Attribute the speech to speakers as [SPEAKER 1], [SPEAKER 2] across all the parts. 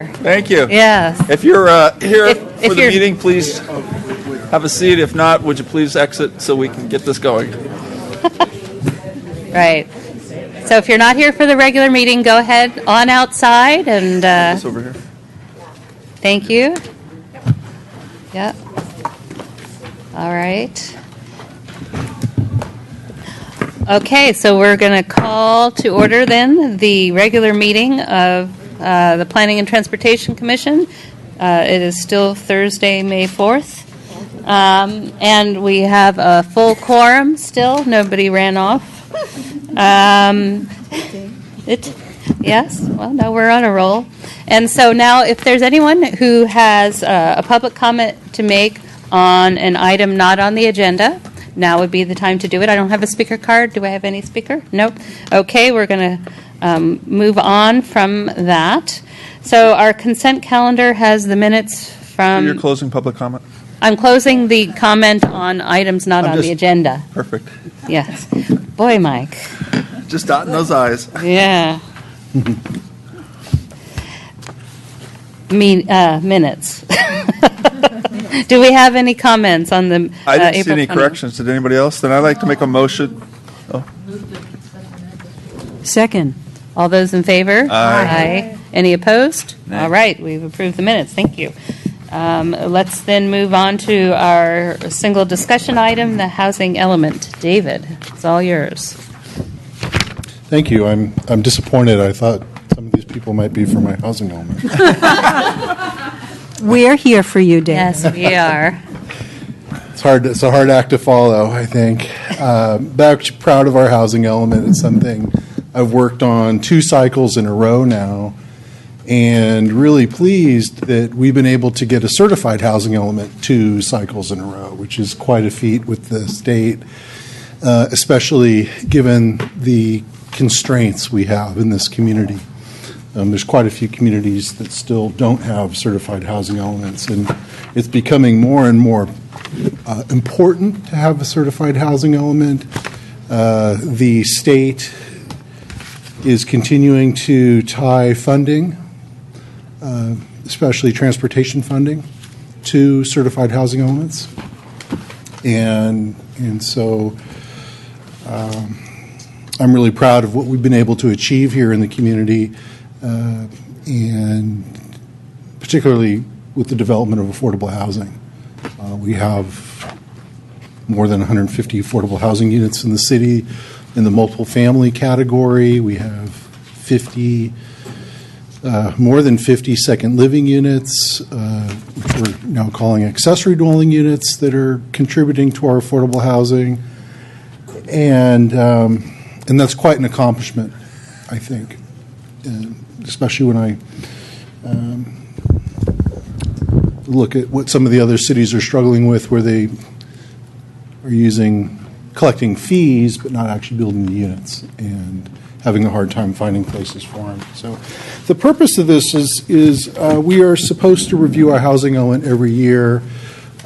[SPEAKER 1] Thank you.
[SPEAKER 2] Yes.
[SPEAKER 1] If you're here
[SPEAKER 2] If
[SPEAKER 1] for the
[SPEAKER 2] you're-
[SPEAKER 1] meeting, please have a seat. If not, would you please exit so we can get this going?
[SPEAKER 2] Right. So if you're not here for the regular meeting, go ahead on outside and
[SPEAKER 1] This over here.
[SPEAKER 2] thank you. Yep. All right. Okay, so we're going to call to order then the regular meeting of the Planning and Transportation Commission. It is still Thursday, May 4th. And we have a full quorum still. Nobody ran off. Yes, well, no, we're on a roll. And so now if there's anyone who has a public comment to make on an item not on the agenda, now would be the time to do it. I don't have a speaker card. Do I have any speaker? Nope. Okay, we're going to move on from that. So our consent calendar has the minutes from...
[SPEAKER 1] Your closing public comment.
[SPEAKER 2] I'm closing the comment on items not on the agenda.
[SPEAKER 1] Perfect.
[SPEAKER 2] Yes. Boy, Mike.
[SPEAKER 1] Just dotting those I's.
[SPEAKER 2] Yeah. Minutes. Do we have any comments on the
[SPEAKER 1] I didn't see
[SPEAKER 2] April
[SPEAKER 1] any
[SPEAKER 2] 20?
[SPEAKER 1] corrections. Did anybody else? Then I'd like to make a motion.
[SPEAKER 3] Second.
[SPEAKER 2] All those in favor?
[SPEAKER 1] Aye.
[SPEAKER 2] Any opposed?
[SPEAKER 1] Nay.
[SPEAKER 2] All right, we've approved the minutes. Thank you. Let's then move on to our single discussion item, the housing element. David, it's all yours.
[SPEAKER 4] Thank you. I'm disappointed. I thought some of these people might be for my housing element.
[SPEAKER 3] We're here for you, David.
[SPEAKER 2] Yes, we are.
[SPEAKER 4] It's a hard act to follow, I think. But I'm actually proud of our housing element. It's something I've worked on 2 cycles in a row now, and really pleased that we've been able to get a certified housing element 2 cycles in a row, which is quite a feat with the state, especially given the constraints we have in this community. There's quite a few communities that still don't have certified housing elements, and it's becoming more and more important to have a certified housing element. The state is continuing to tie funding, especially transportation funding, to certified housing elements. And so I'm really proud of what we've been able to achieve here in the community, and particularly with the development of affordable housing. We have more than 150 affordable housing units in the city. In the multiple family category, we have more than 50 second living units, which we're now calling accessory dwelling units, that are contributing to our affordable housing. And that's quite an accomplishment, I think, especially when I look at what some of the other cities are struggling with, where they are collecting fees but not actually building the units and having a hard time finding places for them. So the purpose of this is we are supposed to review our housing element every year.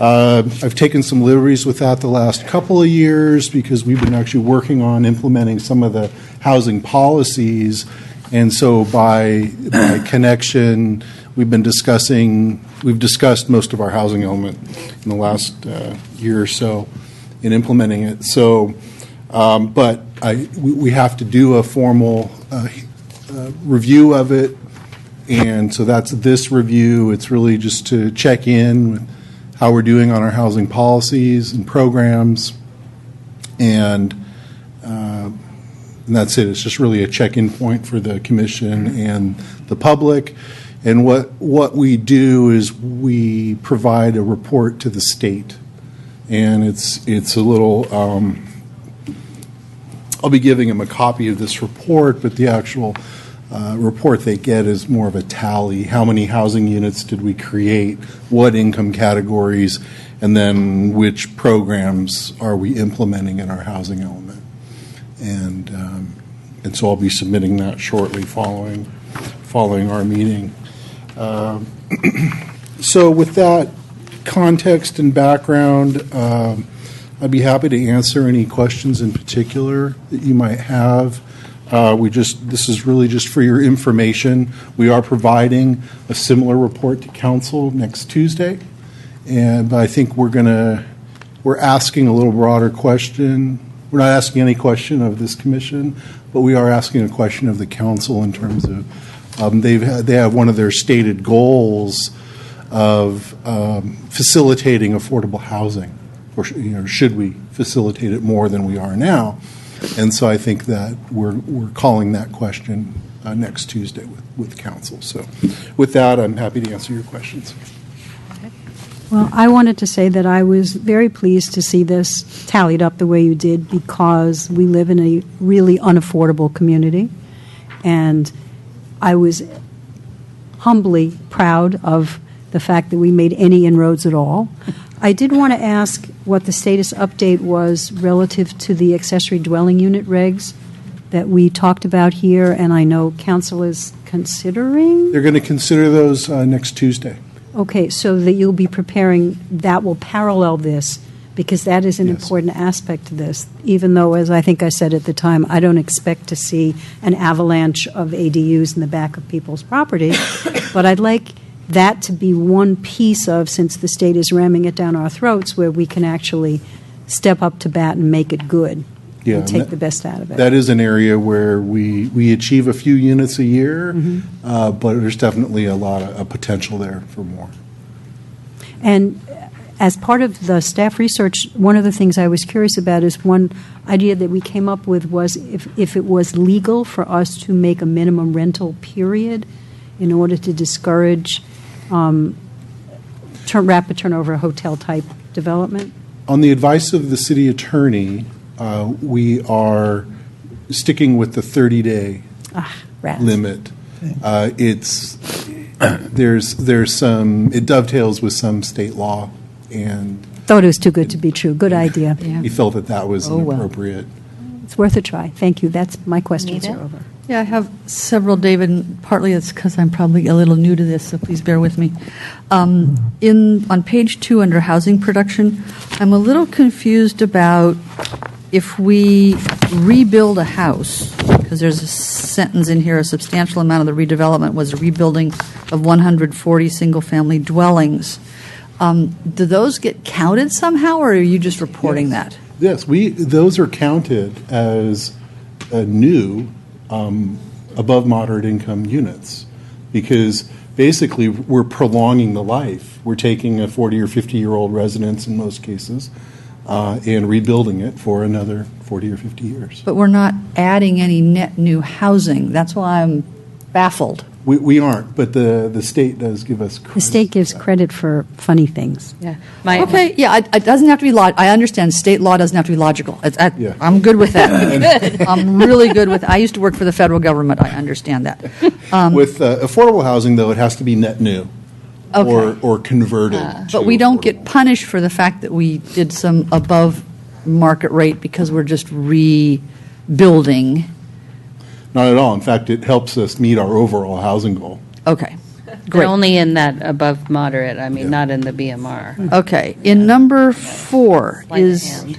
[SPEAKER 4] I've taken some liberties with that the last couple of years because we've been actually working on implementing some of the housing policies. And so by connection, we've discussed most of our housing element in the last year or so in implementing it. So, but we have to do a formal review of it. And so that's this review. It's really just to check in with how we're doing on our housing policies and programs, and that's it. It's just really a check-in point for the commission and the public. And what we do is we provide a report to the state, and it's a little. I'll be giving them a copy of this report, but the actual report they get is more of a tally. How many housing units did we create? What income categories? And then which programs are we implementing in our housing element? And so I'll be submitting that shortly following our meeting. So with that context and background, I'd be happy to answer any questions in particular that you might have. This is really just for your information. We are providing a similar report to council next Tuesday, but I think we're asking a little broader question. We're not asking any question of this commission, but we are asking a question of the council in terms of they have one of their stated goals of facilitating affordable housing, or should we facilitate it more than we are now? And so I think that we're calling that question next Tuesday with council. So with that, I'm happy to answer your questions.
[SPEAKER 3] Well, I wanted to say that I was very pleased to see this tallied up the way you did, because we live in a really unaffordable community, and I was humbly proud of the fact that we made any inroads at all. I did want to ask what the status update was relative to the accessory dwelling unit regs that we talked about here, and I know council is considering.
[SPEAKER 4] They're going to consider those next Tuesday.
[SPEAKER 3] Okay, so that you'll be preparing, that will parallel this, because that is an
[SPEAKER 4] Yes.
[SPEAKER 3] important aspect to this, even though, as I think I said at the time, I don't expect to see an avalanche of ADUs in the back of people's property, but I'd like that to be one piece of, since the state is ramming it down our throats, where we can actually step up to bat and make it good,
[SPEAKER 4] Yeah,
[SPEAKER 3] and
[SPEAKER 4] and
[SPEAKER 3] take
[SPEAKER 4] that-
[SPEAKER 3] the best out of it.
[SPEAKER 4] That is an area where we achieve a few units a year, but there's definitely a lot of potential there for more.
[SPEAKER 3] And as part of the staff research, one of the things I was curious about is one idea that we came up with was if it was legal for us to make a minimum rental period in order to discourage rapid turnover hotel-type development.
[SPEAKER 4] On the advice of the city attorney, we are sticking with the 30-day
[SPEAKER 3] Rats.
[SPEAKER 4] limit. There's some, it dovetails with some state law, and
[SPEAKER 3] Thought it was too good to be true. Good idea.
[SPEAKER 4] we felt that was
[SPEAKER 3] Oh, well.
[SPEAKER 4] inappropriate.
[SPEAKER 3] It's worth a try. Thank you. That's my questions
[SPEAKER 2] Anita?
[SPEAKER 3] are over.
[SPEAKER 5] Yeah, I have several, David, and partly it's because I'm probably a little new to this, so please bear with me. On page 2, under housing production, I'm a little confused about if we rebuild a house, because there's a sentence in here, a substantial amount of the redevelopment was a rebuilding of 140 single-family dwellings. Do those get counted somehow, or are you just reporting that?
[SPEAKER 4] Yes, those are counted as new above moderate income units, because basically we're prolonging the life. We're taking a 40 or 50-year-old residence in most cases and rebuilding it for another 40 or 50 years.
[SPEAKER 5] But we're not adding any net new housing. That's why I'm baffled.
[SPEAKER 4] We aren't, but the state does give us credit.
[SPEAKER 3] The state gives
[SPEAKER 4] for that.
[SPEAKER 3] credit for funny things.
[SPEAKER 2] Yeah.
[SPEAKER 5] Okay, yeah, it doesn't have to be I understand state law doesn't have to be logical.
[SPEAKER 4] Yeah.
[SPEAKER 5] I'm good with that. I'm really good with, I used to work for the federal government, I understand that.
[SPEAKER 4] With affordable housing, though, it has to be net new
[SPEAKER 5] Okay.
[SPEAKER 4] or converted.
[SPEAKER 5] But
[SPEAKER 4] to
[SPEAKER 5] we don't get
[SPEAKER 4] affordable.
[SPEAKER 5] punished for the fact that we did some above market rate because we're just rebuilding.
[SPEAKER 4] Not at all. In fact, it helps us meet our overall housing goal.
[SPEAKER 5] Okay,
[SPEAKER 2] They're
[SPEAKER 5] great.
[SPEAKER 2] only in that above moderate, I mean,
[SPEAKER 4] Yeah.
[SPEAKER 2] not in the BMR.
[SPEAKER 5] Okay, in number 4
[SPEAKER 2] Sleight of
[SPEAKER 5] is
[SPEAKER 2] hand.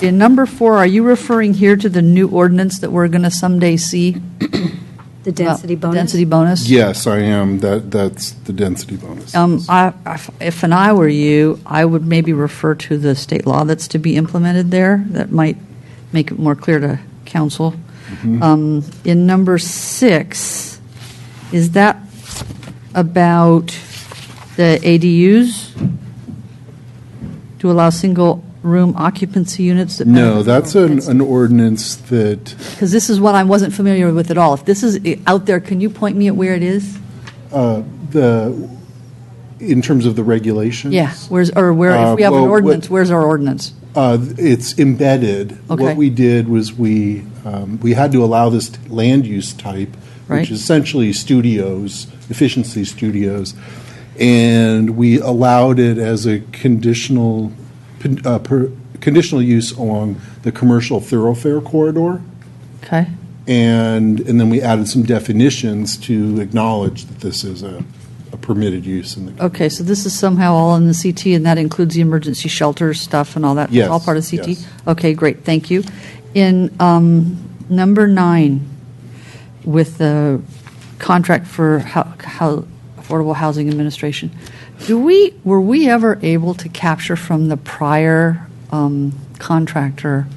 [SPEAKER 5] in number 4, are you referring here to the new ordinance that we're going to someday see?
[SPEAKER 3] The density
[SPEAKER 5] Well,
[SPEAKER 3] bonus?
[SPEAKER 5] Density bonus?
[SPEAKER 4] Yes, I am. That's the density bonus.
[SPEAKER 5] If I were you, I would maybe refer to the state law that's to be implemented there. That might make it more clear to council. In number 6, is that about the ADUs? To allow single-room occupancy units?
[SPEAKER 4] No, that's an ordinance that,
[SPEAKER 5] Because this is one I wasn't familiar with at all. If this is out there, can you point me at where it is?
[SPEAKER 4] in terms of the regulations.
[SPEAKER 5] Yeah, if we have an
[SPEAKER 4] well,
[SPEAKER 5] ordinance, where's our ordinance?
[SPEAKER 4] It's embedded.
[SPEAKER 5] Okay.
[SPEAKER 4] What we did was we had to allow this land use type,
[SPEAKER 5] Right.
[SPEAKER 4] which is essentially studios, efficiency studios, and we allowed it as a conditional use along the commercial thoroughfare corridor,
[SPEAKER 5] Okay.
[SPEAKER 4] and then we added some definitions to acknowledge that this is a permitted use in the.
[SPEAKER 5] Okay, so this is somehow all in the CT, and that includes the emergency shelter stuff and all that?
[SPEAKER 4] Yes,
[SPEAKER 5] It's all part of CT?
[SPEAKER 4] yes.
[SPEAKER 5] Okay, great, thank you. In number 9, with the contract for Affordable Housing Administration, were we ever able to capture from the prior contractor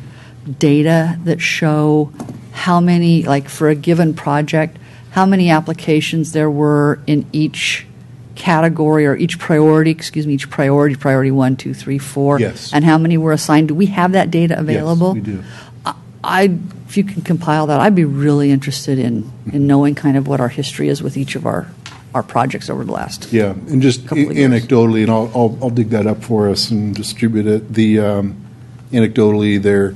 [SPEAKER 5] data that show how many, like for a given project, how many applications there were in each category or each priority, priority 1, 2, 3, 4,
[SPEAKER 4] Yes.
[SPEAKER 5] and how many were assigned? Do we have that data available?
[SPEAKER 4] Yes, we do.
[SPEAKER 5] If you can compile that, I'd be really interested in knowing kind of what our history is with each of our projects over the last.
[SPEAKER 4] Yeah, and just
[SPEAKER 5] Couple of years.
[SPEAKER 4] anecdotally, and I'll dig that up for us and distribute it. Anecdotally,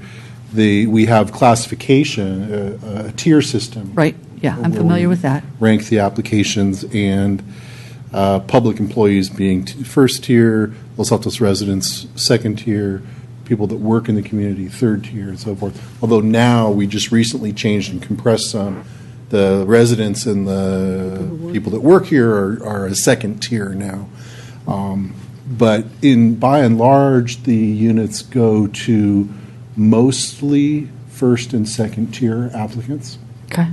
[SPEAKER 4] we have classification, a tier system.
[SPEAKER 5] Right, yeah, I'm
[SPEAKER 4] where
[SPEAKER 5] familiar
[SPEAKER 4] we
[SPEAKER 5] with that.
[SPEAKER 4] Rank the applications, and public employees being first tier, Los Altos residents second tier, people that work in the community third tier, and so forth. Although now we just recently changed and compressed some. The residents and the people that work here are a second tier now. But by and large, the units go to mostly first and second tier applicants.
[SPEAKER 5] Okay.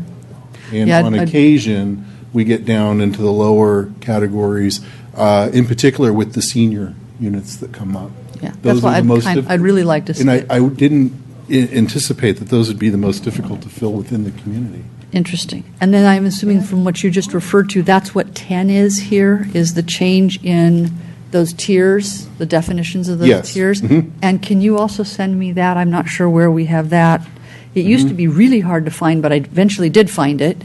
[SPEAKER 4] And
[SPEAKER 5] Yeah,
[SPEAKER 4] on
[SPEAKER 5] I'd-
[SPEAKER 4] occasion, we get down into the lower categories, in particular with the senior units that come up.
[SPEAKER 5] Yeah,
[SPEAKER 4] Those
[SPEAKER 5] that's why
[SPEAKER 4] are the most
[SPEAKER 5] I'd really like to see
[SPEAKER 4] And
[SPEAKER 5] it.
[SPEAKER 4] I didn't anticipate that those would be the most difficult to fill within the community.
[SPEAKER 5] Interesting. And then I'm assuming from what you just referred to, that's what 10 is here, is the change in those tiers, the definitions of those
[SPEAKER 4] Yes.
[SPEAKER 5] tiers?
[SPEAKER 4] Mhm.
[SPEAKER 5] And can you also send me that? I'm not sure where we have that. It used to be really hard to find, but I eventually did find it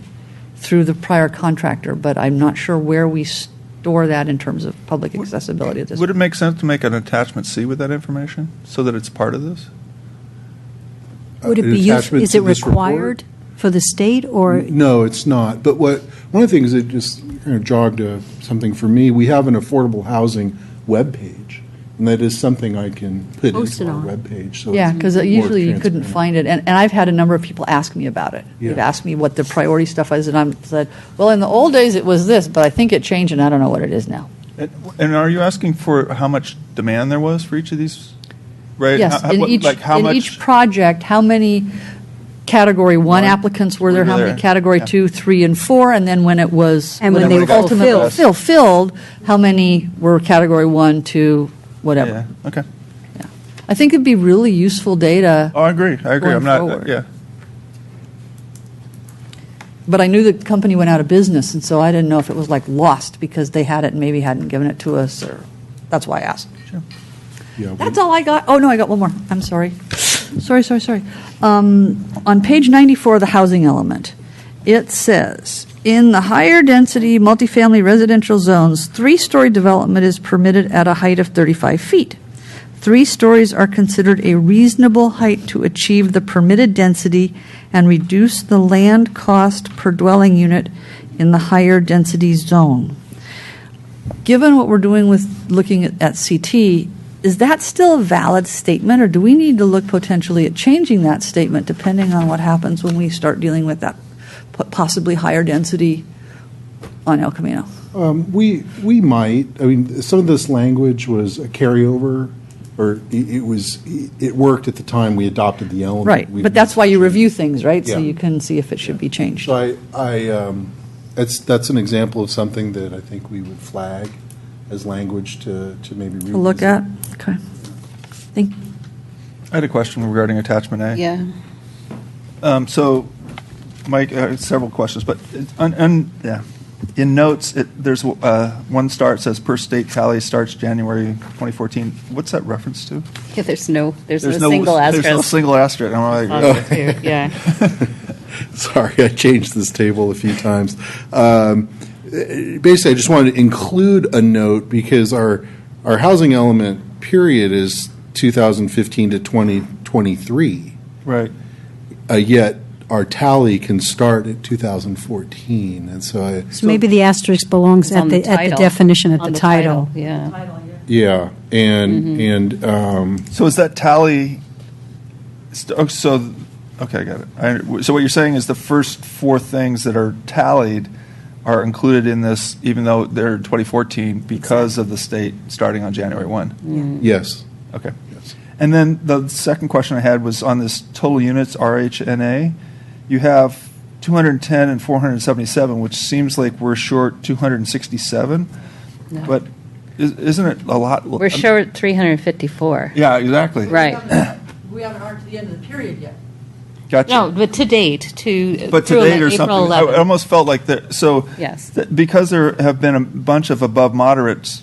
[SPEAKER 5] through the prior contractor, but I'm not sure where we store that in terms of public accessibility at this
[SPEAKER 1] Would it
[SPEAKER 5] point.
[SPEAKER 1] make sense to make an attachment C with that information so that it's part of this?
[SPEAKER 3] Would it
[SPEAKER 4] An
[SPEAKER 3] be useful,
[SPEAKER 4] attachment
[SPEAKER 3] is it
[SPEAKER 4] to this report?
[SPEAKER 3] required for the state, or?
[SPEAKER 4] No, it's not. But one of the things that just kind of jogged something for me, we have an affordable housing webpage, and that is something I can put
[SPEAKER 3] Post
[SPEAKER 4] into
[SPEAKER 3] it
[SPEAKER 4] our
[SPEAKER 3] on.
[SPEAKER 4] webpage. So
[SPEAKER 5] Yeah,
[SPEAKER 4] it's
[SPEAKER 5] because
[SPEAKER 4] more
[SPEAKER 5] usually you couldn't
[SPEAKER 4] transparent.
[SPEAKER 5] find it. And I've had a number of people ask me about it.
[SPEAKER 4] Yeah.
[SPEAKER 5] They've asked me what the priority stuff is, and I said, well, in the old days it was this, but I think it changed, and I don't know what it is now.
[SPEAKER 1] And are you asking for how much demand there was for each of these? Right?
[SPEAKER 5] Yes,
[SPEAKER 1] How-
[SPEAKER 5] in
[SPEAKER 1] what-
[SPEAKER 5] each,
[SPEAKER 1] like how
[SPEAKER 5] in
[SPEAKER 1] much-
[SPEAKER 5] each project, how many Category 1
[SPEAKER 1] One
[SPEAKER 5] applicants were there, how many
[SPEAKER 1] there.
[SPEAKER 5] Category 2, 3, and 4, and then when it was,
[SPEAKER 3] And when
[SPEAKER 5] it
[SPEAKER 3] they
[SPEAKER 5] was
[SPEAKER 3] were
[SPEAKER 5] ultimately
[SPEAKER 3] fulfilled.
[SPEAKER 5] fulfilled, how many were Category 1, 2, whatever.
[SPEAKER 1] Yeah, okay.
[SPEAKER 5] I think it'd be really useful data,
[SPEAKER 1] Oh, I agree.
[SPEAKER 5] Going
[SPEAKER 1] I'm not,
[SPEAKER 5] forward.
[SPEAKER 1] yeah.
[SPEAKER 5] but I knew the company went out of business, and so I didn't know if it was like lost because they had it and maybe hadn't given it to us, or, that's why I asked.
[SPEAKER 4] Yeah,
[SPEAKER 5] That's all I got. Oh, no, I got one more. I'm sorry. Sorry. On page 94 of the housing element, it says, in the higher density multifamily residential zones, 3-story development is permitted at a height of 35 feet. 3 stories are considered a reasonable height to achieve the permitted density and reduce the land cost per dwelling unit in the higher density zone. Given what we're doing with looking at CT, is that still a valid statement, or do we need to look potentially at changing that statement depending on what happens when we start dealing with that possibly higher density on El Camino?
[SPEAKER 4] we might. I mean, some of this language was a carryover, or it worked at the time we adopted the element.
[SPEAKER 5] Right,
[SPEAKER 4] We've-
[SPEAKER 5] but that's why you review things, right? So
[SPEAKER 4] Yeah.
[SPEAKER 5] you can see if it should be changed.
[SPEAKER 4] So that's an example of something that I think we would flag as language to maybe revisit.
[SPEAKER 5] To look at? Okay. Thank you.
[SPEAKER 1] I had a question regarding attachment A.
[SPEAKER 2] Yeah.
[SPEAKER 1] So, Mike, several questions, but in notes, there's one says per state tally starts January 2014. What's that reference to?
[SPEAKER 2] Yeah, there's no single asterisk.
[SPEAKER 1] There's no single asterisk. I'm
[SPEAKER 2] on
[SPEAKER 1] like,
[SPEAKER 2] it, too. Yeah.
[SPEAKER 4] Sorry, I changed this table a few times. Basically, I just wanted to include a note because our housing element period is 2015 to 2023.
[SPEAKER 1] right.
[SPEAKER 4] Yet our tally can start at 2014, and so
[SPEAKER 3] So maybe the asterisk belongs
[SPEAKER 2] It's
[SPEAKER 3] at
[SPEAKER 2] on
[SPEAKER 3] the
[SPEAKER 2] title.
[SPEAKER 3] definition, at
[SPEAKER 2] On
[SPEAKER 3] the title.
[SPEAKER 2] Yeah.
[SPEAKER 4] yeah,
[SPEAKER 2] Mm-hmm.
[SPEAKER 4] and
[SPEAKER 1] So is that tally? Okay, I got it. So what you're saying is the first 4 things that are tallied are included in this, even though they're 2014, because of the state starting on January 1.
[SPEAKER 4] yes,
[SPEAKER 1] Okay. And then the second question I had was on this total units, RHNA. you have 210 and 477, which seems like we're short 267.
[SPEAKER 2] No.
[SPEAKER 1] But isn't it a lot?
[SPEAKER 2] We're short 354.
[SPEAKER 1] Yeah, exactly.
[SPEAKER 2] Right.
[SPEAKER 5] We haven't earned to the end of the period yet.
[SPEAKER 1] Gotcha.
[SPEAKER 2] No, but to date,
[SPEAKER 1] But
[SPEAKER 2] through
[SPEAKER 1] today or
[SPEAKER 2] April
[SPEAKER 1] something, I
[SPEAKER 2] 11th.
[SPEAKER 1] almost felt like that. So
[SPEAKER 2] Yes.
[SPEAKER 1] because there have been a bunch of above moderates,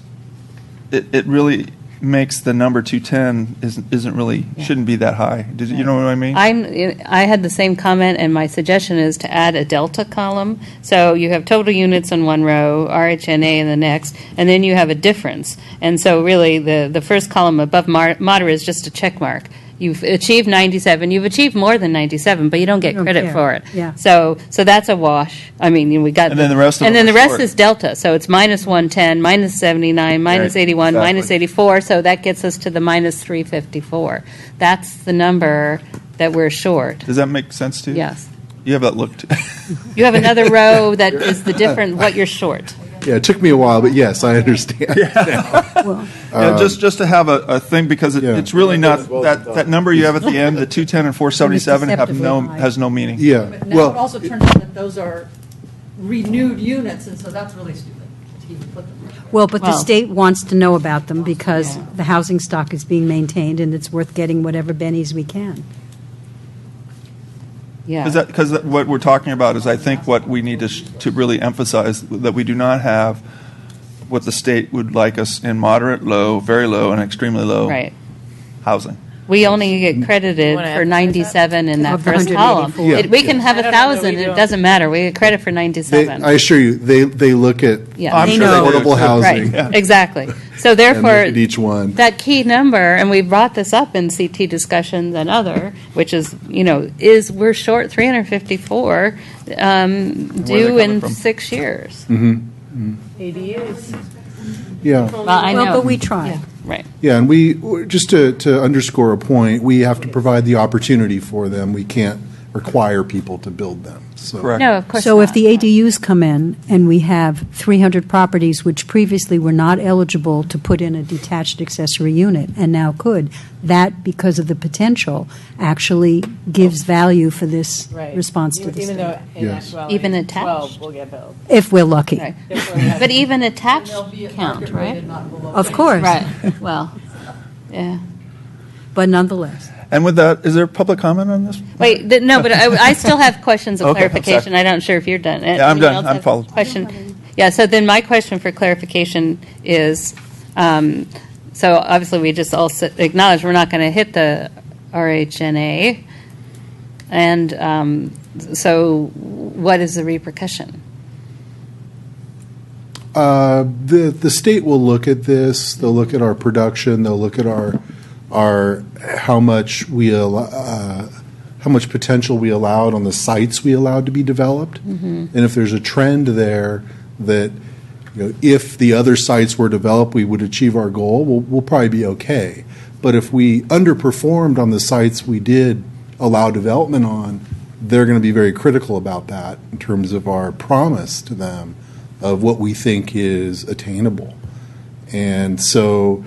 [SPEAKER 1] it really makes the number 210 isn't really shouldn't be that high. Did you know what I mean?
[SPEAKER 2] I had the same comment, and my suggestion is to add a delta column. So you have total units in one row, RHNA in the next, and then you have a difference. And so really, the first column above moderate is just a check mark. You've achieved 97. You've achieved more than 97, but you don't get
[SPEAKER 3] You don't
[SPEAKER 2] credit
[SPEAKER 3] care.
[SPEAKER 2] for it.
[SPEAKER 3] Yeah.
[SPEAKER 2] So that's a wash. I mean, we got.
[SPEAKER 1] And then the rest of
[SPEAKER 2] And
[SPEAKER 1] them
[SPEAKER 2] then
[SPEAKER 1] are
[SPEAKER 2] the rest
[SPEAKER 1] short.
[SPEAKER 2] is delta. So it's minus 110, minus 79, minus
[SPEAKER 1] Right,
[SPEAKER 2] 81,
[SPEAKER 1] exactly.
[SPEAKER 2] minus 84. So that gets us to the minus 354. That's the number that we're short.
[SPEAKER 1] Does that make sense to you?
[SPEAKER 2] Yes.
[SPEAKER 1] You have that look.
[SPEAKER 2] You have another row that is the different, what you're short.
[SPEAKER 4] Yeah, it took me a while, but yes, I understand.
[SPEAKER 3] Well,
[SPEAKER 1] Yeah, just to have a thing, because
[SPEAKER 4] Yeah.
[SPEAKER 1] it's really not, that number you have at the end, the 210 and 477
[SPEAKER 3] deceptively high.
[SPEAKER 1] has no meaning.
[SPEAKER 4] Yeah,
[SPEAKER 5] But now it
[SPEAKER 4] well,
[SPEAKER 5] also turns out that those are renewed units, and so that's really stupid to even put them there.
[SPEAKER 3] well, but the
[SPEAKER 2] Well-
[SPEAKER 3] state wants to know about them because the housing stock is being maintained, and it's worth getting whatever bennies we can.
[SPEAKER 2] Yeah.
[SPEAKER 1] Because what we're talking about is, I think, what we need to really emphasize, that we do not have what the state would like us in moderate, low, very low, and extremely low
[SPEAKER 2] Right.
[SPEAKER 1] housing.
[SPEAKER 2] We only get credited
[SPEAKER 6] wanna
[SPEAKER 2] for
[SPEAKER 6] advertise
[SPEAKER 2] 97 in that
[SPEAKER 3] Of the
[SPEAKER 2] first column.
[SPEAKER 3] 184.
[SPEAKER 2] We can have
[SPEAKER 6] I don't know that
[SPEAKER 2] 1,000,
[SPEAKER 6] we
[SPEAKER 2] it
[SPEAKER 6] don't.
[SPEAKER 2] doesn't matter. We get credit for
[SPEAKER 4] they,
[SPEAKER 2] 97.
[SPEAKER 4] I assure you, they look at
[SPEAKER 2] Yeah.
[SPEAKER 1] I'm
[SPEAKER 3] They
[SPEAKER 1] sure
[SPEAKER 3] know.
[SPEAKER 1] do,
[SPEAKER 4] affordable
[SPEAKER 1] too.
[SPEAKER 4] housing.
[SPEAKER 2] Right, exactly. So
[SPEAKER 4] And
[SPEAKER 2] therefore,
[SPEAKER 4] look at each one.
[SPEAKER 2] that key number, and we brought this up in CT discussions and other, which is, we're short 354 due
[SPEAKER 1] coming
[SPEAKER 2] in
[SPEAKER 1] from?
[SPEAKER 2] 6 years.
[SPEAKER 6] ADUs.
[SPEAKER 4] Yeah.
[SPEAKER 2] Well, I know.
[SPEAKER 3] Well, but we try.
[SPEAKER 2] Right.
[SPEAKER 4] Yeah, and we, just to underscore a point, we have to provide the opportunity for them. We can't require people to build them, so.
[SPEAKER 1] Correct.
[SPEAKER 2] No, of course
[SPEAKER 3] So if
[SPEAKER 2] not.
[SPEAKER 3] the ADUs come in and we have 300 properties which previously were not eligible to put in a detached accessory unit and now could, that, because of the potential, actually gives value for this
[SPEAKER 6] Right.
[SPEAKER 3] response to
[SPEAKER 6] Even
[SPEAKER 3] the
[SPEAKER 6] even
[SPEAKER 3] state.
[SPEAKER 6] though in
[SPEAKER 4] Yes.
[SPEAKER 6] actuality,
[SPEAKER 2] Even attached.
[SPEAKER 6] 12 will get billed.
[SPEAKER 3] If we're lucky.
[SPEAKER 2] Right.
[SPEAKER 6] If we're-
[SPEAKER 2] But even attached
[SPEAKER 5] They'll be at
[SPEAKER 2] count,
[SPEAKER 5] market
[SPEAKER 2] right?
[SPEAKER 5] rated, not below.
[SPEAKER 3] Of course.
[SPEAKER 2] Right, well, yeah.
[SPEAKER 3] But nonetheless.
[SPEAKER 1] And with that, is there public comment on this?
[SPEAKER 2] Wait, no, but I still have questions of
[SPEAKER 1] Okay, I'm
[SPEAKER 2] clarification.
[SPEAKER 1] sorry.
[SPEAKER 2] I'm not sure if you're done.
[SPEAKER 1] Yeah, I'm
[SPEAKER 2] Anyone
[SPEAKER 1] done.
[SPEAKER 2] else
[SPEAKER 1] I'm
[SPEAKER 2] have
[SPEAKER 1] followed.
[SPEAKER 2] Question? Yeah, so then my question for clarification is, so obviously we just all acknowledge we're not going to hit the RHNA. And so what is the repercussion?
[SPEAKER 4] The state will look at this, they'll look at our production, they'll look at our, how much how much potential we allowed on the sites we allowed to be developed. And if there's a trend there that, if the other sites were developed, we would achieve our goal, we'll probably be okay. But if we underperformed on the sites we did allow development on, they're going to be very critical about that in terms of our promise to them of what we think is attainable. And so,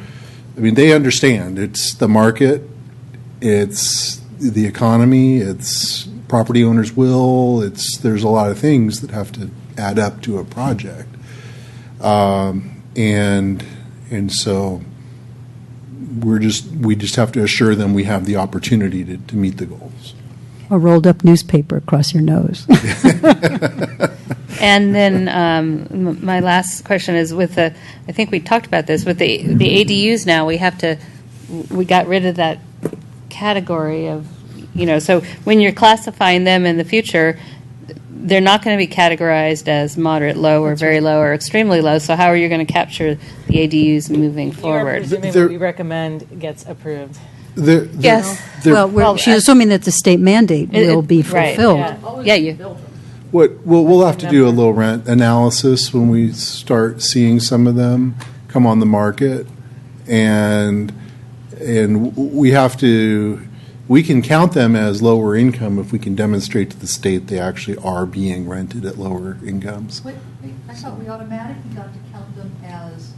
[SPEAKER 4] they understand. It's the market, it's the economy, it's property owners' will, there's a lot of things that have to add up to a project. And so we just have to assure them we have the opportunity to meet the goals.
[SPEAKER 3] A rolled-up newspaper across your nose.
[SPEAKER 2] And then my last question is I think we talked about this, with the ADUs now, we got rid of that category of, so when you're classifying them in the future, they're not going to be categorized as moderate low or very low or extremely low. So how are you going to capture the ADUs moving
[SPEAKER 6] You're
[SPEAKER 2] forward?
[SPEAKER 6] presuming
[SPEAKER 4] There-
[SPEAKER 6] what we recommend gets approved.
[SPEAKER 2] Yes.
[SPEAKER 3] Well, she's assuming that the state mandate will be
[SPEAKER 2] right,
[SPEAKER 3] fulfilled.
[SPEAKER 6] yeah.
[SPEAKER 2] Yeah, you.
[SPEAKER 4] We'll have to do a little rent analysis when we start seeing some of them come on the market, and we can count them as lower income if we can demonstrate to the state they actually are being rented at lower incomes.
[SPEAKER 5] Wait, I thought we automatically got to count them as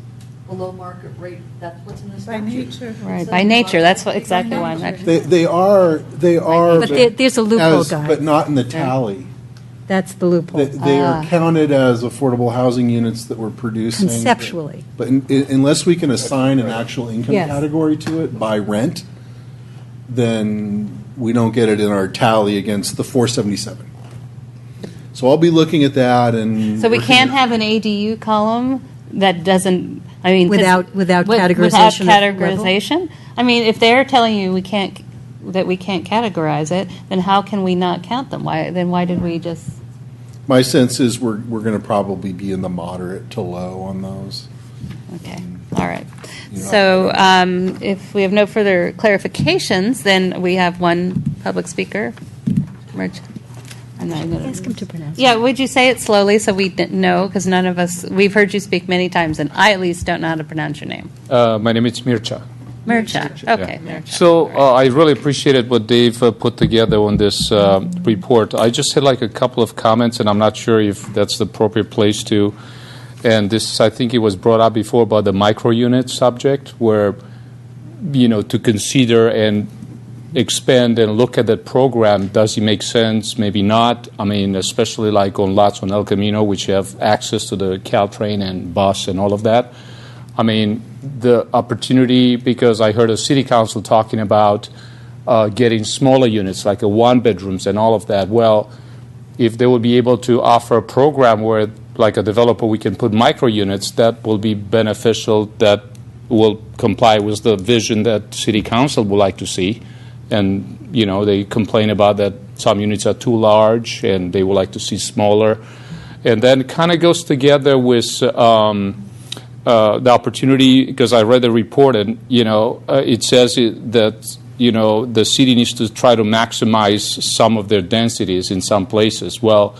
[SPEAKER 5] below market rate, that's what's in the statute.
[SPEAKER 2] Right, by nature, that's what, exactly why I'm actually.
[SPEAKER 4] They are,
[SPEAKER 3] But there's a loophole,
[SPEAKER 4] as-
[SPEAKER 3] guys.
[SPEAKER 4] but not in the tally.
[SPEAKER 3] That's the loophole.
[SPEAKER 4] They are counted as affordable housing units that we're producing.
[SPEAKER 3] Conceptually.
[SPEAKER 4] But unless we can assign an actual income
[SPEAKER 3] Yes.
[SPEAKER 4] category to it by rent, then we don't get it in our tally against the 477. So I'll be looking at that and.
[SPEAKER 2] So we can't have an ADU column that doesn't, I mean. 'cause
[SPEAKER 3] Without
[SPEAKER 2] Without
[SPEAKER 3] categorization of level?
[SPEAKER 2] categorization? I mean, if they're telling you that we can't categorize it, then how can we not count them? Why did we just?
[SPEAKER 4] My sense is we're going to probably be in the moderate to low on those.
[SPEAKER 2] Okay, all right. So if we have no further clarifications, then we have one public speaker. Merge. I'm not gonna-
[SPEAKER 3] Ask him to pronounce it.
[SPEAKER 2] Yeah, would you say it slowly so we didn't know? Because none of us, we've heard you speak many times, and I at least don't know how to pronounce your name.
[SPEAKER 7] My name is Mircha.
[SPEAKER 2] Mircha. Okay, Mircha.
[SPEAKER 7] So I really appreciated what Dave put together on this report. I just had like a couple of comments, and I'm not sure if that's the appropriate place to. And this, I think it was brought up before about the micro unit subject, where, to consider and expand and look at that program. Does it make sense? Maybe not. I mean, especially like on lots on El Camino, which have access to the Caltrain and bus and all of that. I mean, the opportunity, because I heard a city council talking about getting smaller units, like a one-bedrooms and all of that. Well, if they will be able to offer a program where, like a developer, we can put micro units, that will be beneficial, that will comply with the vision that city council would like to see. And, they complain about that some units are too large and they would like to see smaller. And then it kind of goes together with the opportunity, because I read the report and, it says that, the city needs to try to maximize some of their densities in some places. Well,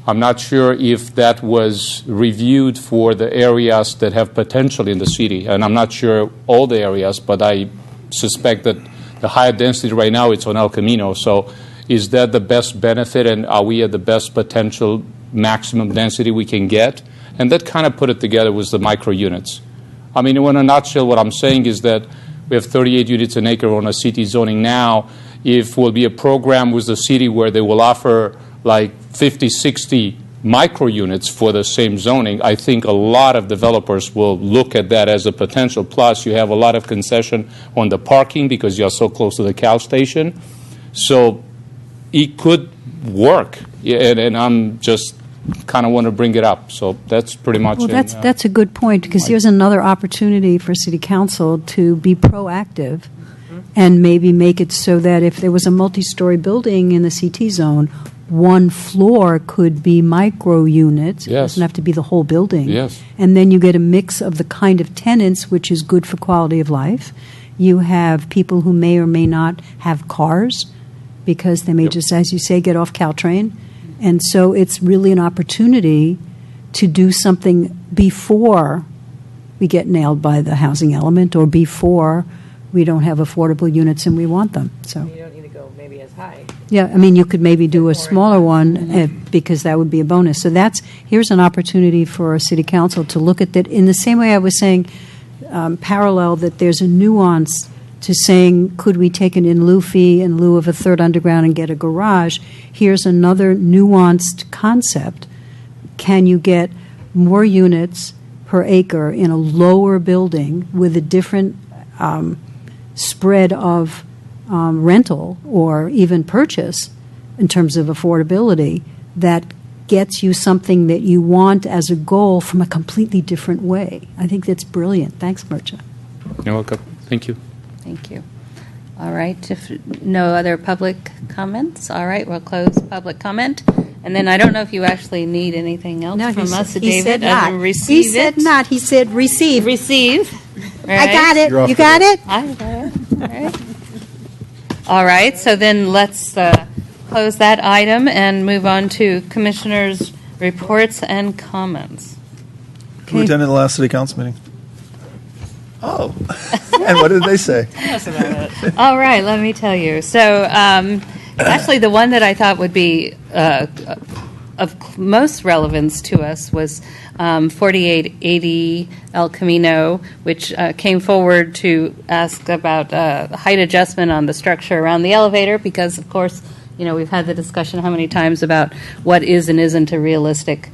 [SPEAKER 7] I'm not sure if that was reviewed for the areas that have potential in the city. And I'm not sure all the areas, but I suspect that the higher density right now, it's on El Camino. So is that the best benefit, and are we at the best potential maximum density we can get? And that kind of put it together with the micro units. I mean, in a nutshell, what I'm saying is that we have 38 units an acre on a city zoning now. If will be a program with the city where they will offer like 50, 60 micro units for the same zoning, I think a lot of developers will look at that as a potential. Plus, you have a lot of concession on the parking because you're so close to the Cal station. So it could work, and I'm just kind of want to bring it up. So that's pretty much
[SPEAKER 3] Well,
[SPEAKER 7] it.
[SPEAKER 3] that's a good point, because here's another opportunity for city council to be proactive and maybe make it so that if there was a multi-story building in the CT zone, one floor could be micro units. It
[SPEAKER 7] Yes.
[SPEAKER 3] doesn't have to be the whole building.
[SPEAKER 7] Yes.
[SPEAKER 3] And then you get a mix of the kind of tenants, which is good for quality of life. You have people who may or may not have cars because they may just, as you say, get off Caltrain. And so it's really an opportunity to do something before we get nailed by the housing element, or before we don't have affordable units and we want them. So,
[SPEAKER 6] You don't need to go maybe as high.
[SPEAKER 3] yeah, I mean, you could maybe do a smaller one because that would be a bonus. So here's an opportunity for a city council to look at that in the same way I was saying, parallel, that there's a nuance to saying, could we take an in lieu fee in lieu of a third underground and get a garage? Here's another nuanced concept. Can you get more units per acre in a lower building with a different spread of rental or even purchase in terms of affordability that gets you something that you want as a goal from a completely different way? I think that's brilliant. Thanks, Mircha.
[SPEAKER 7] You're welcome. Thank you.
[SPEAKER 2] Thank you. All right, if no other public comments, all right, we'll close public comment. And then I don't know if you actually need anything else from us, David. Receive
[SPEAKER 3] He said
[SPEAKER 2] it.
[SPEAKER 3] not. He said receive.
[SPEAKER 2] Receive.
[SPEAKER 3] I got it.
[SPEAKER 4] You're off
[SPEAKER 3] You
[SPEAKER 4] the
[SPEAKER 3] got
[SPEAKER 4] hook.
[SPEAKER 3] it?
[SPEAKER 2] I got it. All right. All right, so then let's close that item and move on to commissioners' reports and comments.
[SPEAKER 1] Who attended the last city council meeting? Oh, and what did they say?
[SPEAKER 2] All right, let me tell you. So, actually, the one that I thought would be of most relevance to us was 4880 El Camino, which came forward to ask about height adjustment on the structure around the elevator, because, of course, we've had the discussion how many times about what is and isn't a realistic.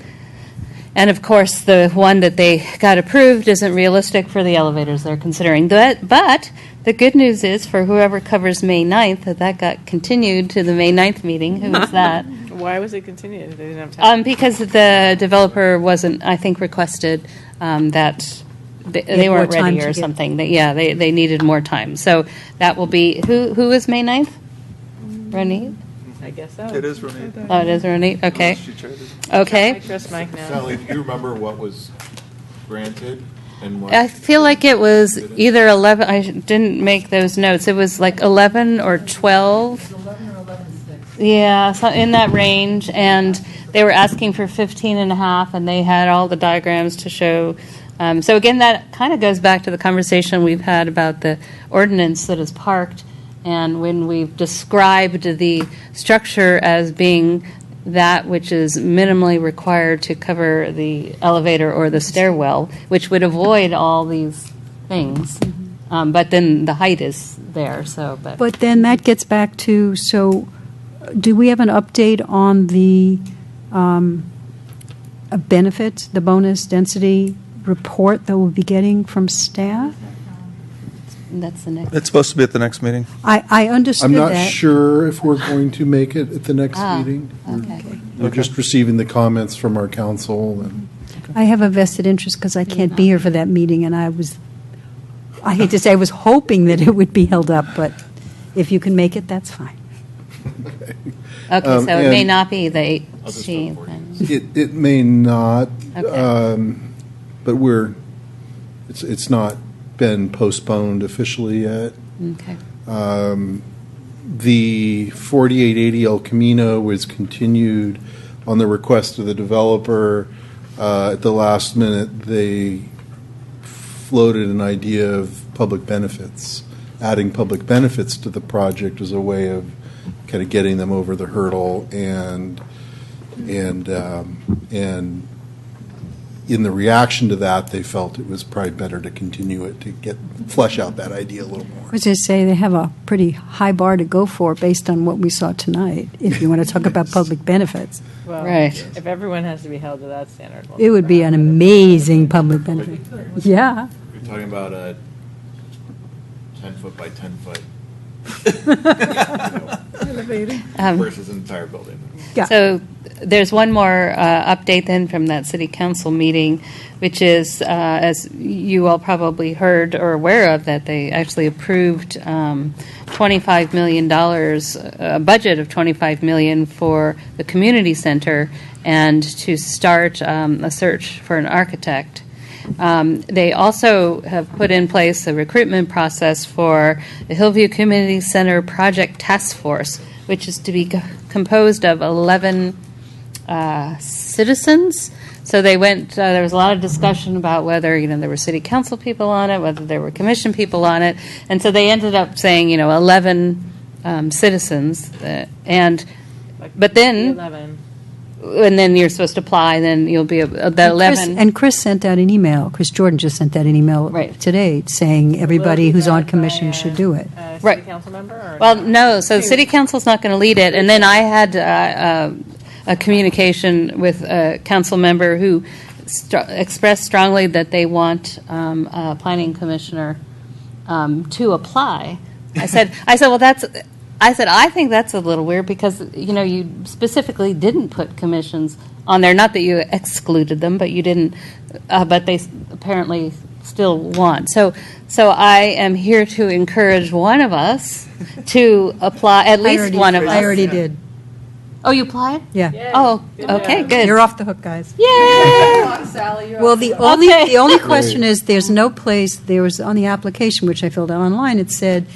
[SPEAKER 2] And, of course, the one that they got approved isn't realistic for the elevators they're considering. But the good news is, for whoever covers May 9th, that got continued to the May 9th meeting. Who was that?
[SPEAKER 6] Why was it continued? They didn't have time.
[SPEAKER 2] Because the developer wasn't, I think, requested that they
[SPEAKER 3] more
[SPEAKER 2] weren't
[SPEAKER 3] time
[SPEAKER 2] ready
[SPEAKER 3] to
[SPEAKER 2] or
[SPEAKER 3] get-
[SPEAKER 2] something. They needed more time. So that will be, who is May 9th? Ronit?
[SPEAKER 6] I guess so.
[SPEAKER 1] It is Renee.
[SPEAKER 2] Oh, it is Ronit? Okay.
[SPEAKER 1] She chaired it.
[SPEAKER 6] I
[SPEAKER 2] Okay.
[SPEAKER 6] trust Mike now.
[SPEAKER 8] Sally, do you remember what was granted and what?
[SPEAKER 2] I feel like it was either 11, I didn't make those notes. It was like 11 or 12.
[SPEAKER 5] 11 or 11.6.
[SPEAKER 2] Yeah, so in that range, and they were asking for 15 and a half, and they had all the diagrams to show. So again, that kind of goes back to the conversation we've had about the ordinance that is parked, and when we've described the structure as being that which is minimally required to cover the elevator or the stairwell, which would avoid all these things. But then the height is there, so,
[SPEAKER 3] But then that gets back to, so do we have an update on the benefit, the bonus density report that we'll be getting from staff?
[SPEAKER 2] that's the next.
[SPEAKER 1] It's supposed to be at the next meeting.
[SPEAKER 3] I understood
[SPEAKER 4] I'm not
[SPEAKER 3] that.
[SPEAKER 4] sure if we're going to make it at the next
[SPEAKER 2] Ah,
[SPEAKER 4] meeting.
[SPEAKER 2] okay.
[SPEAKER 4] We're just receiving the comments from our council, and
[SPEAKER 3] I have a vested interest because I can't be here for that meeting, and I hate to say, I was hoping that it would be held up, but if you can make it, that's fine.
[SPEAKER 2] Okay, so it may
[SPEAKER 4] and-
[SPEAKER 2] not be the
[SPEAKER 8] I'll just vote
[SPEAKER 2] 18th.
[SPEAKER 8] for
[SPEAKER 2] then.
[SPEAKER 4] it may not,
[SPEAKER 2] Okay.
[SPEAKER 4] but it's not been postponed officially yet.
[SPEAKER 2] Okay.
[SPEAKER 4] The 4880 El Camino was continued on the request of the developer. At the last minute, they floated an idea of public benefits. Adding public benefits to the project as a way of kind of getting them over the hurdle, and in the reaction to that, they felt it was probably better to continue it to flesh out that idea a little more.
[SPEAKER 3] I was going to say, they have a pretty high bar to go for based on what we saw tonight, if you want to talk about public benefits.
[SPEAKER 6] Well,
[SPEAKER 2] Right.
[SPEAKER 6] If everyone has to be held to that standard. well,
[SPEAKER 3] It would be an amazing public benefit. Yeah.
[SPEAKER 8] You're talking about a 10-foot by 10-foot versus an entire building.
[SPEAKER 3] Yeah.
[SPEAKER 2] So there's one more update then from that city council meeting, which is, as you all probably heard or aware of, that they actually approved $25 million, a budget of $25 million for the community center, and to start a search for an architect. They also have put in place a recruitment process for the Hillview Community Center Project Task Force, which is to be composed of 11 citizens. So they went, there was a lot of discussion about whether, there were city council people on it, whether there were commission people on it. And so they ended up saying, 11 citizens. But then,
[SPEAKER 6] 11.
[SPEAKER 2] and then you're supposed to apply, then you'll be, that 11.
[SPEAKER 3] And Chris sent out an email, Chris Jordan just sent out an email
[SPEAKER 2] Right.
[SPEAKER 3] today saying everybody
[SPEAKER 6] Will it be
[SPEAKER 3] who's on
[SPEAKER 6] led by
[SPEAKER 3] commission
[SPEAKER 6] a-
[SPEAKER 3] should do it.
[SPEAKER 6] a city
[SPEAKER 2] Right.
[SPEAKER 6] council member? Or
[SPEAKER 2] Well,
[SPEAKER 6] not?
[SPEAKER 2] no, so the city council's not going to lead it. And then I had a communication with a council member who expressed strongly that they want a planning commissioner to apply. I said, well, I think that's a little weird because, you specifically didn't put commissions on there. Not that you excluded them, but you didn't, but they apparently still want. So I am here to encourage one of us to apply, at least one of us.
[SPEAKER 3] I already did.
[SPEAKER 2] Oh, you applied?
[SPEAKER 3] Yeah.
[SPEAKER 2] Oh, okay, good.
[SPEAKER 3] You're off the hook, guys.
[SPEAKER 2] Yay!
[SPEAKER 3] Well, the only question is, there's no place, there was on the application, which I filled out online, it said,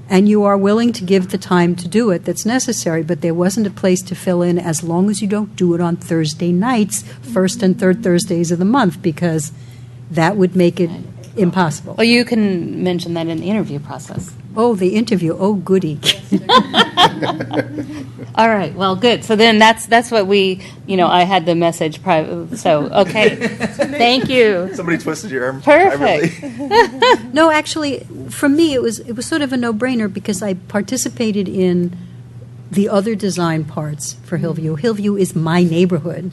[SPEAKER 3] and you are willing to give the time to do it that's necessary, but there wasn't a place to fill in as long as you don't do it on Thursday nights, first and third Thursdays of the month, because that would make it impossible.
[SPEAKER 2] Well, you can mention that in the interview process.
[SPEAKER 3] Oh, the interview, oh, goody.
[SPEAKER 2] All right, well, good. So then that's what we, I had the message private, so, okay. Thank you.
[SPEAKER 1] Somebody twisted your arm.
[SPEAKER 2] Perfect.
[SPEAKER 1] privately.
[SPEAKER 3] No, actually, for me, it was sort of a no-brainer because I participated in the other design parts for Hillview. Hillview is my neighborhood.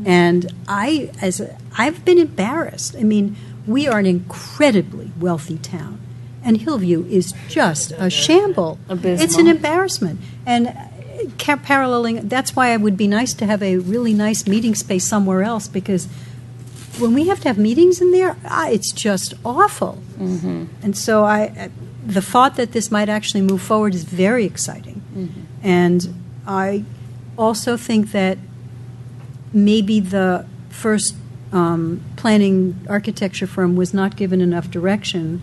[SPEAKER 3] And I've been embarrassed. I mean, we are an incredibly wealthy town, and Hillview is just a shamble.
[SPEAKER 2] Abysmal.
[SPEAKER 3] It's an embarrassment. And paralleling, that's why it would be nice to have a really nice meeting space somewhere else, because when we have to have meetings in there, it's just awful. And so the thought that this might actually move forward is very exciting. And I also think that maybe the first planning architecture firm was not given enough direction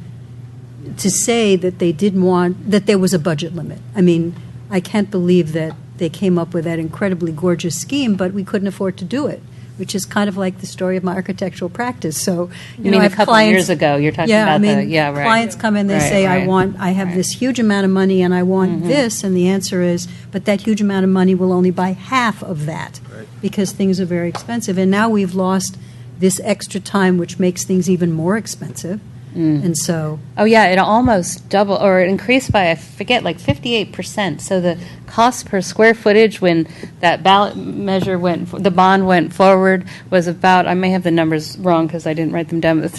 [SPEAKER 3] to say that they didn't want, that there was a budget limit. I mean, I can't believe that they came up with that incredibly gorgeous scheme, but we couldn't afford to do it, which is kind of like the story of my architectural practice. So,
[SPEAKER 2] You mean
[SPEAKER 3] I
[SPEAKER 2] a
[SPEAKER 3] have
[SPEAKER 2] couple
[SPEAKER 3] clients-
[SPEAKER 2] years ago, you're talking
[SPEAKER 3] yeah,
[SPEAKER 2] about
[SPEAKER 3] I mean,
[SPEAKER 2] right.
[SPEAKER 3] clients come in, they
[SPEAKER 2] Right,
[SPEAKER 3] say,
[SPEAKER 2] right.
[SPEAKER 3] I have this huge amount of money and I want this, and the answer is, but that huge amount of money will only buy half of that because things are very expensive. And now we've lost this extra time, which makes things even more expensive. And so,
[SPEAKER 2] Oh, yeah, it almost doubled, or it increased by, I forget, like 58%. So the cost per square footage when that ballot measure the bond went forward was about, I may have the numbers wrong because I didn't write them down, but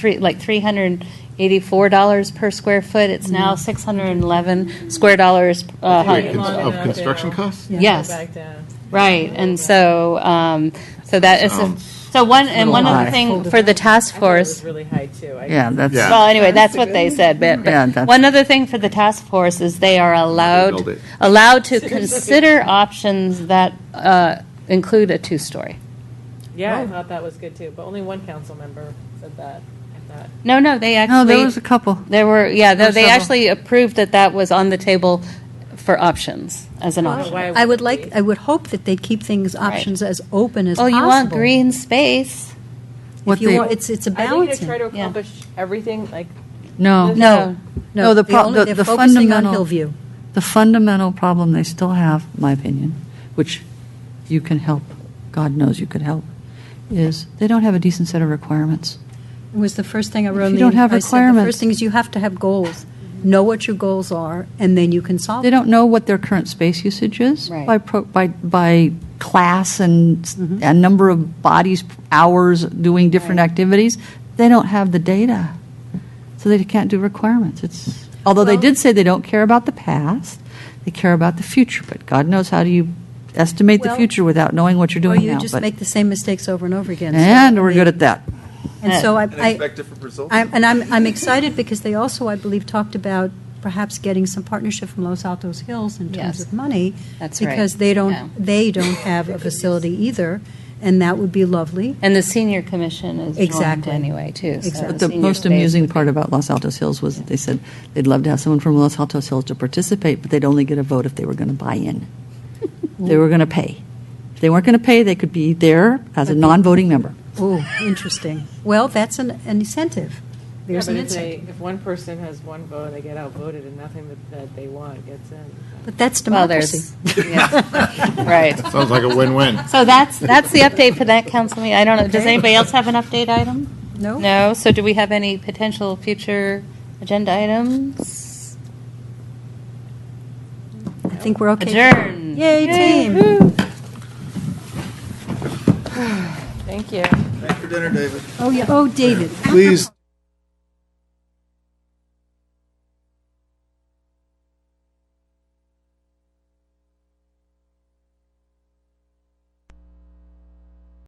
[SPEAKER 2] $384 per square foot. It's now $611 square dollars.
[SPEAKER 8] Of
[SPEAKER 6] Long enough,
[SPEAKER 8] construction
[SPEAKER 6] it'll
[SPEAKER 8] costs?
[SPEAKER 2] Yes.
[SPEAKER 6] go back down.
[SPEAKER 2] Right, and so, so that is, so one other
[SPEAKER 5] high.
[SPEAKER 2] thing for the task
[SPEAKER 6] I thought it was
[SPEAKER 2] force.
[SPEAKER 6] really high, too.
[SPEAKER 5] Yeah, that's,
[SPEAKER 8] Yeah.
[SPEAKER 2] Well, anyway, that's what they said, but
[SPEAKER 5] Yeah, that's-
[SPEAKER 2] one other thing for the task force is they are
[SPEAKER 8] Build it.
[SPEAKER 2] allowed to consider options that include a two-story.
[SPEAKER 6] Yeah, I thought that was good, too, but only one council member said that, I thought.
[SPEAKER 2] No, they actually.
[SPEAKER 5] no, there was a couple.
[SPEAKER 2] There were, yeah,
[SPEAKER 5] There were
[SPEAKER 2] they
[SPEAKER 5] several.
[SPEAKER 2] actually approved that was on the table for options, as an option.
[SPEAKER 6] Why
[SPEAKER 3] I would
[SPEAKER 6] wouldn't we?
[SPEAKER 3] I would hope that they keep things, options as open as
[SPEAKER 2] Oh,
[SPEAKER 3] possible.
[SPEAKER 2] you want green space?
[SPEAKER 5] What
[SPEAKER 3] If you
[SPEAKER 5] they-
[SPEAKER 3] want, it's a
[SPEAKER 6] Are they going to
[SPEAKER 3] balancing.
[SPEAKER 6] try to
[SPEAKER 2] Yeah.
[SPEAKER 6] accomplish everything, like,
[SPEAKER 5] No.
[SPEAKER 3] No,
[SPEAKER 5] No, the
[SPEAKER 3] they're
[SPEAKER 5] the
[SPEAKER 3] focusing on
[SPEAKER 5] fundamental-
[SPEAKER 3] Hillview.
[SPEAKER 5] The fundamental problem they still have, in my opinion, which you can help, God knows you could help, is they don't have a decent set of requirements.
[SPEAKER 3] It was the first thing I wrote.
[SPEAKER 5] If
[SPEAKER 3] in
[SPEAKER 5] you
[SPEAKER 3] the-
[SPEAKER 5] don't have
[SPEAKER 3] I said
[SPEAKER 5] requirements-
[SPEAKER 3] the first thing is you have to have goals. Know what your goals are, and then you can solve
[SPEAKER 5] They
[SPEAKER 3] them.
[SPEAKER 5] don't know what their current space usage is
[SPEAKER 2] Right.
[SPEAKER 5] by class and a number of bodies, hours doing different activities. They don't have the data, so they can't do requirements. Although they
[SPEAKER 3] Well-
[SPEAKER 5] did say they don't care about the past, they care about the future. But God knows how do you estimate the
[SPEAKER 3] Well,
[SPEAKER 5] future without knowing what you're
[SPEAKER 3] Or
[SPEAKER 5] doing
[SPEAKER 3] you
[SPEAKER 5] now.
[SPEAKER 3] just
[SPEAKER 5] But-
[SPEAKER 3] make the same mistakes over and over again. So,
[SPEAKER 5] and
[SPEAKER 3] I
[SPEAKER 5] we're
[SPEAKER 3] mean,
[SPEAKER 5] good at that.
[SPEAKER 3] And so
[SPEAKER 1] And expect different results.
[SPEAKER 3] I'm excited because they also, I believe, talked about perhaps getting some partnership from Los Altos Hills in terms
[SPEAKER 2] Yes.
[SPEAKER 3] of money.
[SPEAKER 2] That's right.
[SPEAKER 3] Because they don't have a facility either, and that would be lovely.
[SPEAKER 2] And the senior commission is joined
[SPEAKER 3] Exactly.
[SPEAKER 2] anyway, too. so
[SPEAKER 3] Exactly.
[SPEAKER 5] But the
[SPEAKER 2] senior
[SPEAKER 5] most
[SPEAKER 2] space
[SPEAKER 5] amusing
[SPEAKER 2] would be-
[SPEAKER 5] part about Los Altos Hills was that they said they'd love to have someone from Los Altos Hills to participate, but they'd only get a vote if they were going to buy in. They were going to pay. If they weren't going to pay, they could be there as a non-voting member.
[SPEAKER 3] Oh, interesting. Well, that's an incentive.
[SPEAKER 6] yeah,
[SPEAKER 3] There's
[SPEAKER 6] but
[SPEAKER 3] an
[SPEAKER 6] if they,
[SPEAKER 3] incentive.
[SPEAKER 6] if one person has one vote, they get outvoted and nothing that they want gets in.
[SPEAKER 3] But that's
[SPEAKER 2] Well,
[SPEAKER 3] democracy.
[SPEAKER 2] there's, yeah, right.
[SPEAKER 8] Sounds like a win-win.
[SPEAKER 2] So that's the update for that council meeting. I don't know, does
[SPEAKER 3] Okay.
[SPEAKER 2] anybody else have an update item?
[SPEAKER 3] No?
[SPEAKER 2] No, so do we have any potential future agenda items?
[SPEAKER 3] I think we're okay.
[SPEAKER 2] Adjourn.
[SPEAKER 3] Yay, team.
[SPEAKER 2] Woo.
[SPEAKER 6] Thank you.
[SPEAKER 1] Thanks for dinner, David.
[SPEAKER 3] Oh, yeah. Oh, David.
[SPEAKER 4] Please